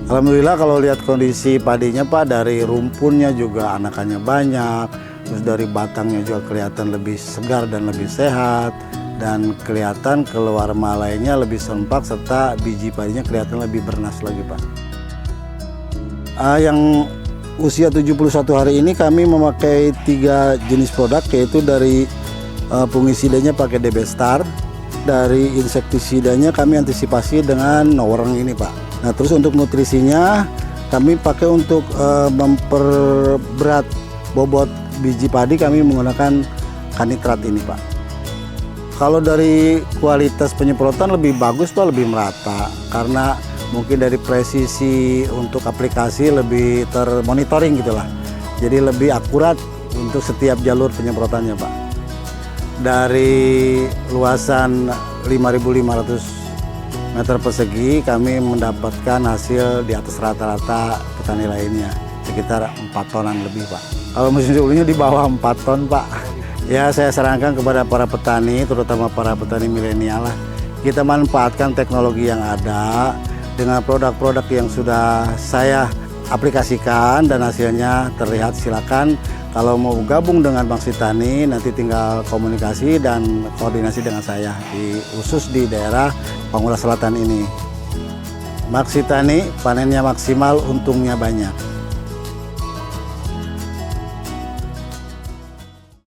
Alhamdulillah kalau lihat kondisi padinya Pak, dari rumpunnya juga anakannya banyak, terus dari batangnya juga kelihatan lebih segar dan lebih sehat, dan kelihatan keluar malainya lebih sempak serta biji padinya kelihatan lebih bernas lagi Pak. Yang usia 71 hari ini kami memakai 3 jenis produk, yaitu dari fungisidanya pakai DB Star, dari insektisidanya kami antisipasi dengan Noworang ini Pak. Nah terus untuk nutrisinya kami pakai untuk memperberat bobot biji padi, kami menggunakan kanitrat ini Pak. Kalau dari kualitas penyemprotan lebih bagus Pak, lebih merata, karena mungkin dari presisi untuk aplikasi lebih termonitoring gitulah. Jadi lebih akurat untuk setiap jalur penyemprotannya Pak. Dari luasan 5.500 meter persegi kami mendapatkan hasil di atas rata-rata petani lainnya, sekitar 4 tonan lebih Pak. Kalau musim sebelumnya di bawah 4 ton Pak. Ya saya sarankan kepada para petani, terutama para petani milenial lah, kita manfaatkan teknologi yang ada dengan produk-produk yang sudah saya aplikasikan dan hasilnya terlihat. Silakan kalau mau gabung dengan Maksitani, nanti tinggal komunikasi dan koordinasi dengan saya, khusus di daerah Panggula Selatan ini. Maksitani, panennya maksimal, untungnya banyak.